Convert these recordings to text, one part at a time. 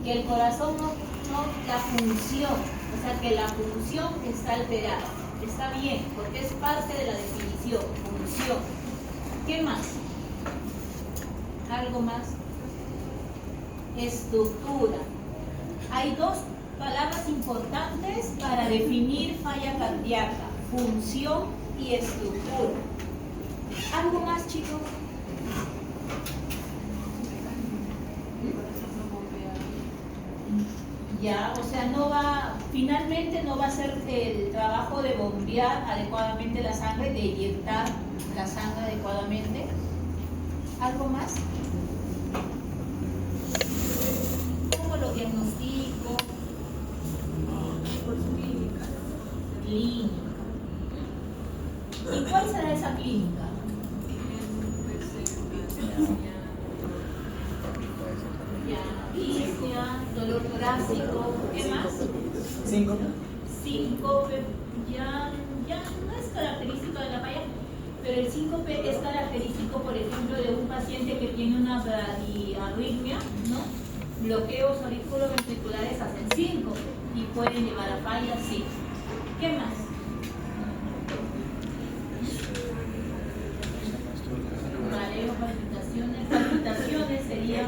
que el corazón no la función, o sea que la función está alterada. Está bien, porque es parte de la definición, función. ¿Qué más? ¿Algo más? Estructura. Hay dos palabras importantes para definir falla cardíaca: función y estructura. ¿Algo más, chicos? Ya, o sea, finalmente no va a ser el trabajo de bombear adecuadamente la sangre, de inyectar la sangre adecuadamente. ¿Algo más? ¿Cómo lo diagnostico? Clínica. ¿Y cuál será esa clínica? Disnea, dolor torácico, ¿qué más? Síncope, ya no es característico de la falla, pero el síncope es característico, por ejemplo, de un paciente que tiene una bradiarritmia, ¿no? Bloqueos auriculoventriculares hacen síncope y pueden llevar a falla, sí. ¿Qué más? Mareo, palpitaciones sería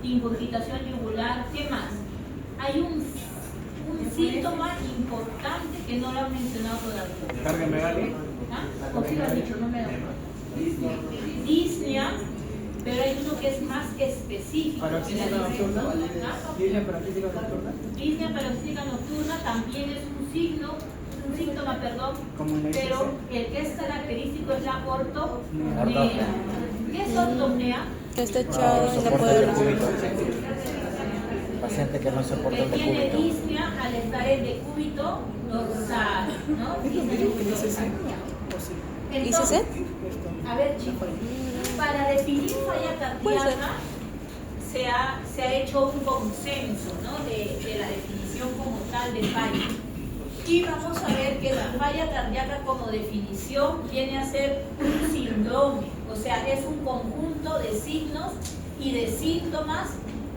ingurgitación yugular. ¿Qué más? Hay un síntoma importante que no lo han mencionado todavía. ¿Carga megalia? ¿Ah? ¿O sí lo has dicho? No me lo disnea, pero hay uno que es más específico. ¿Paroxística nocturna? ¿Disnea paroxística nocturna? Disnea paroxística nocturna también es un síntoma, pero el que es característico es la ortopnea. ¿Qué es ortopnea? Que está echado y no puede hablar. Paciente que no soporta el Que tiene decúbito. disnea al estar en decúbito dorsal, ¿no? Entonces, a ver, chicos, para definir falla cardíaca se ha hecho un consenso, ¿no? de la definición como tal de falla. Y vamos a ver que la falla cardíaca como definición viene a ser un síndrome, o sea, es un conjunto de signos y de síntomas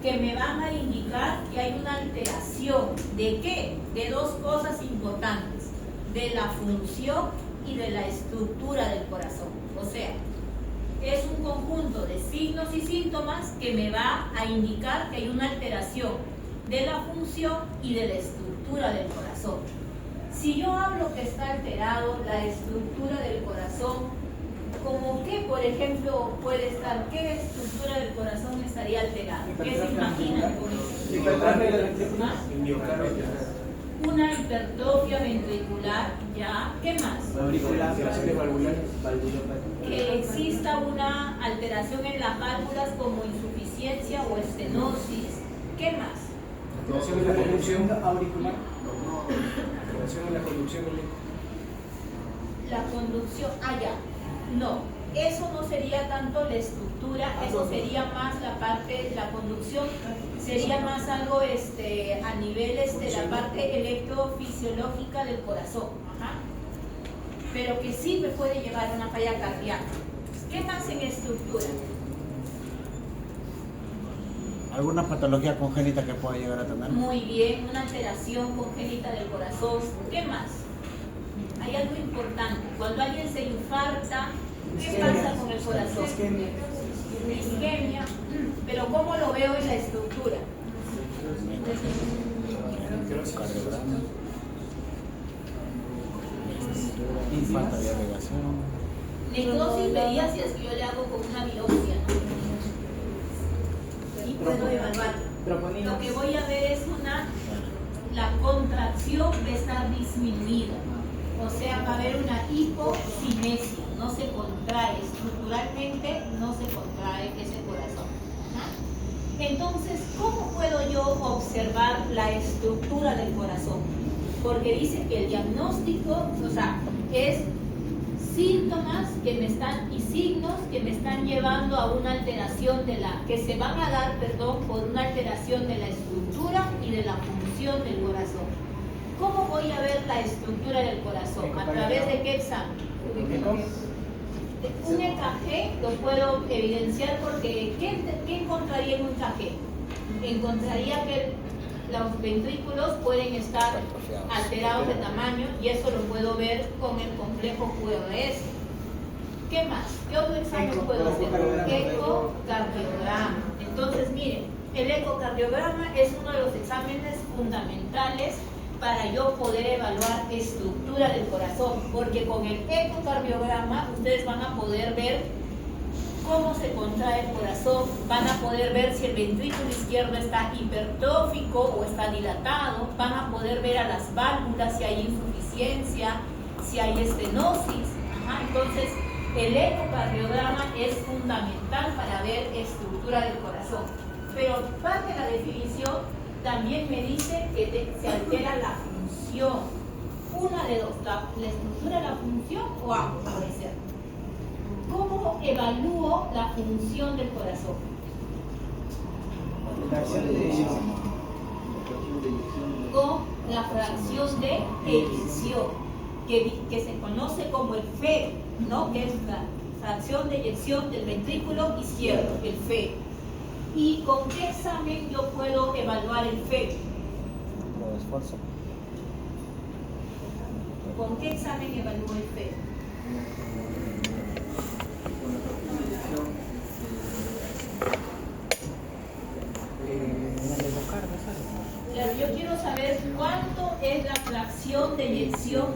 que me van a indicar que hay una alteración. ¿De qué? De dos cosas importantes: de la función y de la estructura del corazón. O sea, es un conjunto de signos y síntomas que me va a indicar que hay una alteración de la función y de la estructura del corazón. Si yo hablo que está alterado la estructura del corazón, ¿cómo qué, por ejemplo, puede estar? ¿Qué estructura del corazón estaría alterada? ¿Qué se imaginan con eso? ¿Más? Una hipertrofia ventricular, ¿ya? ¿Qué más? Que exista una alteración en las válvulas como insuficiencia o estenosis. ¿Qué más? Alteración en la conducción auricular. Alteración en la conducción. La conducción, ya. No, eso no sería tanto la estructura, eso sería más la parte, la conducción sería más algo a nivel la parte electrofisiológica del corazón. Ajá. Pero que sí me puede llevar a una falla cardíaca. ¿Qué más en estructura? ¿Alguna patología congénita que pueda llegar a tener? Muy bien, una alteración congénita del corazón. ¿Qué más? Hay algo importante. Cuando alguien se infarta, ¿qué pasa con el corazón? Isquemia. Pero ¿cómo lo veo en la estructura? Falta de agregación. Necrosis vería si es que yo le hago con una biopsia, ¿no? Y puedo evaluar. Lo que voy a ver es la contracción va a estar disminuida. O sea, va a haber una hipocinesia, no se contrae, estructuralmente no se contrae ese corazón. ¿No? Entonces, ¿cómo puedo yo observar la estructura del corazón? Porque dice que el diagnóstico, o sea, es síntomas que me están y signos que me están llevando a una alteración que se van a dar, por una alteración de la estructura y de la función del corazón. ¿Cómo voy a ver la estructura del corazón? ¿A través de qué examen? Un EKG lo puedo evidenciar porque ¿qué encontraría en un EKG? encontraría que los ventrículos pueden estar alterados de tamaño y eso lo puedo ver con el complejo QRS. ¿Qué más? ¿Qué otro examen puedo hacer? Ecocardiograma. Entonces, miren, el ecocardiograma es uno de los exámenes fundamentales para yo poder evaluar estructura del corazón, porque con el ecocardiograma ustedes van a poder ver cómo se contrae el corazón, van a poder ver si el ventrículo izquierdo está hipertrófico o está dilatado, van a poder ver a las válvulas si hay insuficiencia, si hay estenosis. Entonces, el ecocardiograma es fundamental para ver estructura del corazón. Pero parte de la definición también me dice que se altera la función. Una de dos, la estructura de la función o ambos puede ser. ¿Cómo evalúo la función del corazón? Con la fracción de eyección, que se conoce como el FE, ¿no? Que es la fracción de eyección del ventrículo izquierdo, el FE. ¿Y con qué examen yo puedo evaluar el FE? ¿Con qué examen evalúo el FE? Claro, yo quiero saber cuánto es la fracción de eyección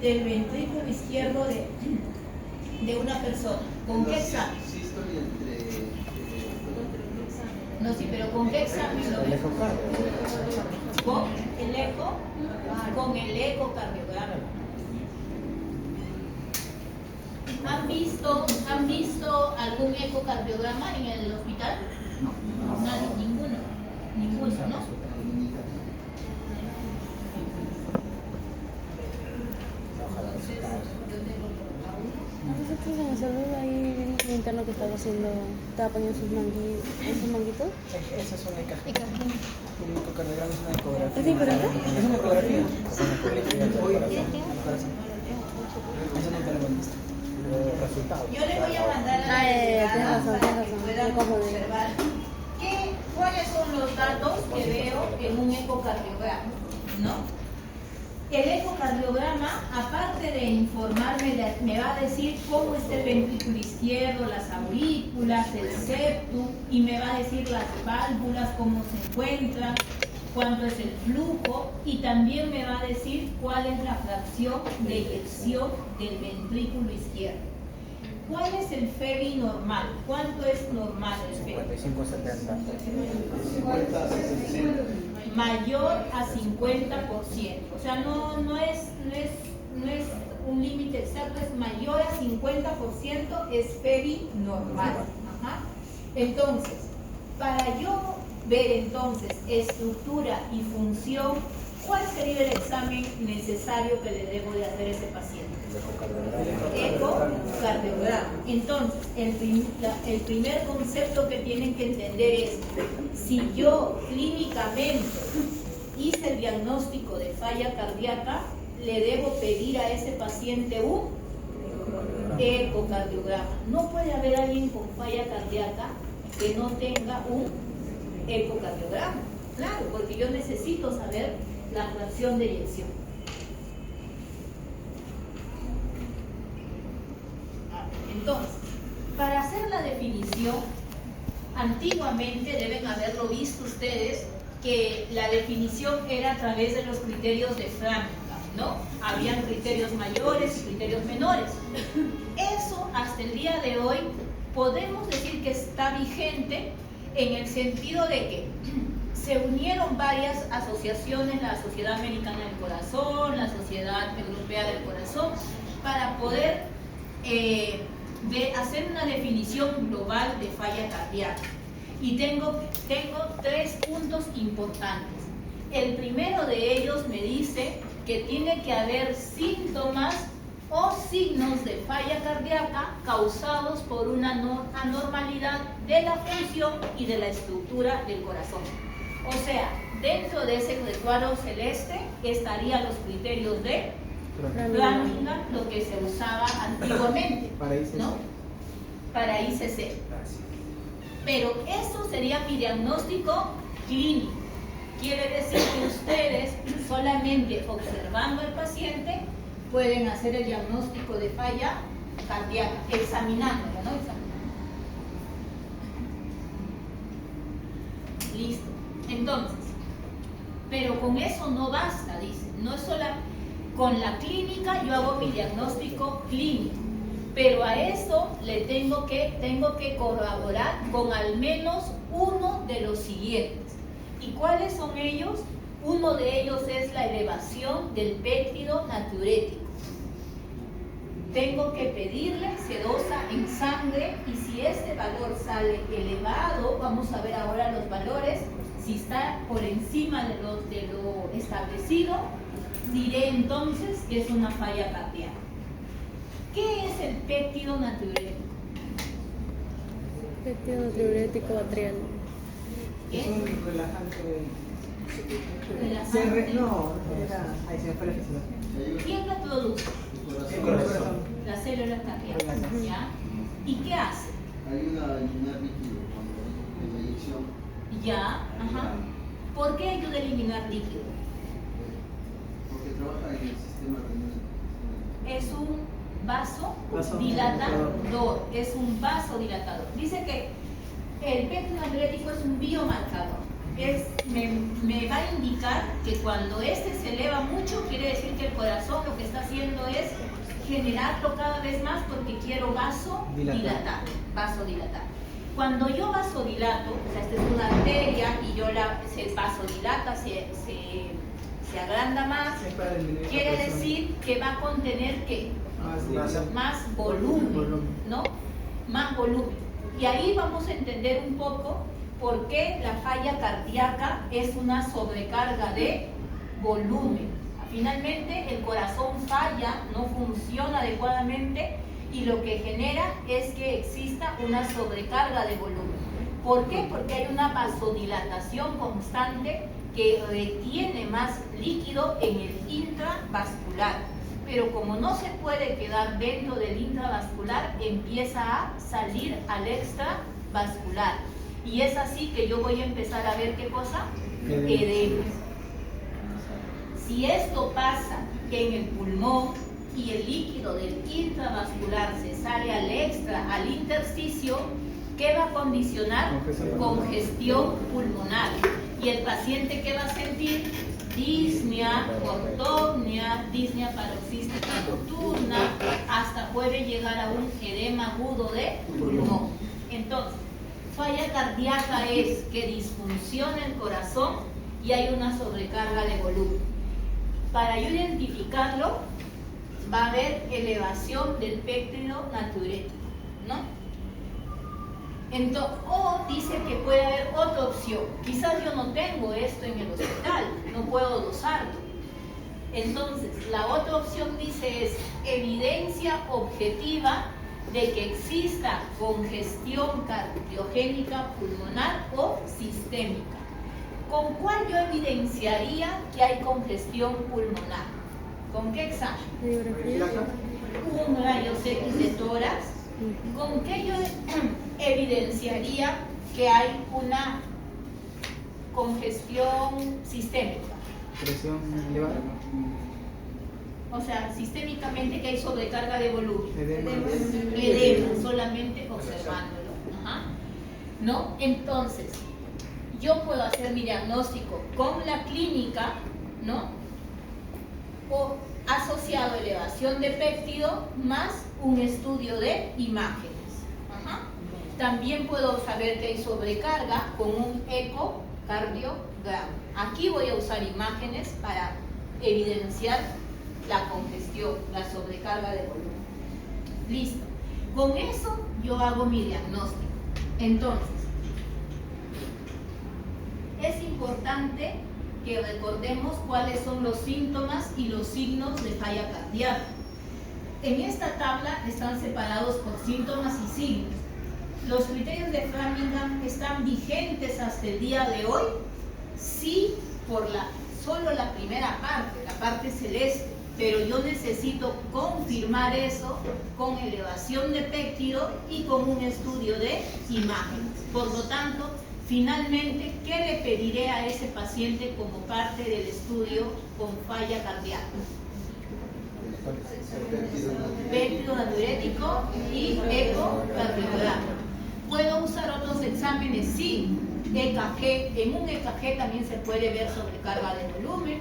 del ventrículo izquierdo de una persona. ¿Con qué examen? No, sí, pero ¿con qué examen lo ves? ¿Con el eco? Con el ecocardiograma. ¿Han visto algún ecocardiograma en el hospital? No. Nadie, ninguno, ¿no? Nosotros en el celular ahí un interno que estaba poniendo sus manguitos. Esas son ecocardiograma. Un ecocardiograma es una ecografía. ¿Es diferente? Es una ecografía. Yo le voy a mandar a la para que puedan observar cuáles son los datos que veo en un ecocardiograma, ¿no? El ecocardiograma, aparte de informarme, me va a decir cómo está el ventrículo izquierdo, las aurículas, el septum, y me va a decir las válvulas, cómo se encuentran, cuánto es el flujo, y también me va a decir cuál es la fracción de eyección del ventrículo izquierdo. ¿Cuál es el FEBI normal? ¿Cuánto es normal el FEBI? 55-70. Mayor a 50%. O sea, no es un límite exacto, es mayor a 50%, es FEBI normal. Entonces, para yo ver entonces estructura y función, ¿cuál sería el examen necesario que le debo de hacer a ese paciente? Ecocardiograma. Entonces, el primer concepto que tienen que entender es, si yo clínicamente hice el diagnóstico de falla cardíaca, le debo pedir a ese paciente un ecocardiograma. No puede haber alguien con falla cardíaca que no tenga un ecocardiograma. Claro, porque yo necesito saber la fracción de eyección. Entonces, para hacer la definición, antiguamente deben haberlo visto ustedes, que la definición era a través de los criterios de Framingham, ¿no? Habían criterios mayores y criterios menores. Eso, hasta el día de hoy, podemos decir que está vigente en el sentido de que se unieron varias asociaciones, la Sociedad Americana del Corazón, la Sociedad Europea del Corazón, para poder hacer una definición global de falla cardíaca. Y tengo 3 puntos importantes. El primero de ellos me dice que tiene que haber síntomas o signos de falla cardíaca causados por una anormalidad de la función y de la estructura del corazón. O sea, dentro de ese cuadro celeste estarían los criterios de Framingham, lo que se usaba antiguamente, ¿no? Para ICC. Pero eso sería mi diagnóstico clínico. Quiere decir que ustedes, solamente observando al paciente, pueden hacer el diagnóstico de falla cardíaca, examinándolo, ¿no? Listo. Entonces, pero con eso no basta, dice. No es solo con la clínica, yo hago mi diagnóstico clínico. Pero a eso le tengo que colaborar con al menos uno de los siguientes. ¿Y cuáles son ellos? Uno de ellos es la elevación del péptido natriurético. Tengo que pedirle sedosa en sangre, y si este valor sale elevado, vamos a ver ahora los valores, si está por encima de lo establecido, diré entonces que es una falla cardíaca. ¿Qué es el péptido natriurético? Péptido natriurético atrial. ¿Qué? Es un relajante. Relajante. Ahí se me fue la física. ¿Quién la produce? El corazón. Las células cardíacas. ¿Ya? ¿Y qué hace? Ayuda a eliminar líquido cuando en la inyección. Ya, ajá. ¿Por qué ayuda a eliminar líquido? Porque trabaja en el sistema renal. Es un Vasodilatador. vasodilatador. Es un vasodilatador. Dice que el péptido natriurético es un biomarcador. Me va a indicar que cuando este se eleva mucho, quiere decir que el corazón lo que está haciendo es generarlo cada vez más porque quiero vasodilatar. Cuando yo vasodilato, o sea, esta es una arteria y yo se vasodilata, se agranda más, quiere decir que va a contener ¿qué? Más volumen, ¿no? Más volumen. Y ahí vamos a entender un poco por qué la falla cardíaca es una sobrecarga de volumen. Finalmente el corazón falla, no funciona adecuadamente y lo que genera es que exista una sobrecarga de volumen. ¿Por qué? Porque hay una vasodilatación constante que retiene más líquido en el intravascular. Pero como no se puede quedar dentro del intravascular, empieza a salir al extravascular. Y es así que yo voy a empezar a ver ¿qué cosa? Edema. Si esto pasa en el pulmón y el líquido del intravascular se sale al intersticio, ¿qué va a condicionar? Congestión pulmonar. Y el paciente ¿qué va a sentir? Disnea, ortopnea, disnea paroxística nocturna, hasta puede llegar a un edema agudo de pulmón. Entonces, falla cardíaca es que disfunciona el corazón y hay una sobrecarga de volumen. Para yo identificarlo, va a haber elevación del péptido natriurético, ¿no? Entonces, o dice que puede haber otra opción. Quizás yo no tengo esto en el hospital, no puedo dosarlo. Entonces, la otra opción dice es evidencia objetiva de que exista congestión cardiogénica pulmonar o sistémica. ¿Con cuál yo evidenciaría que hay congestión pulmonar? ¿Con qué examen? Un rayos X de tórax. ¿Con qué yo evidenciaría que hay una congestión sistémica? Presión elevada. O sea, sistémicamente que hay sobrecarga de volumen. Edema. Solamente observándolo. Ajá. ¿No? Entonces, yo puedo hacer mi diagnóstico con la clínica, ¿no? O asociado a elevación de péptido más un estudio de imágenes. Ajá. También puedo saber que hay sobrecarga con un ecocardiograma. Aquí voy a usar imágenes para evidenciar la congestión, la sobrecarga de volumen. Listo. Con eso yo hago mi diagnóstico. Entonces, es importante que recordemos cuáles son los síntomas y los signos de falla cardíaca. En esta tabla están separados por síntomas y signos. Los criterios de Framingham están vigentes hasta el día de hoy, sí, por solo la primera parte, la parte celeste, pero yo necesito confirmar eso con elevación de péptido y con un estudio de imágenes. Por lo tanto, Finalmente, ¿qué le pediré a ese paciente como parte del estudio con falla cardíaca? Péptido natriurético y ecocardiograma. ¿Puedo usar otros exámenes? Sí. EKG. En un EKG también se puede ver sobrecarga de volumen.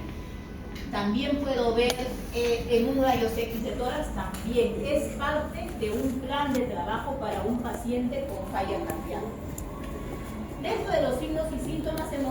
También puedo ver en un rayos X de tórax. También es parte de un plan de trabajo para un paciente con falla cardíaca. Dentro de los signos y síntomas hemos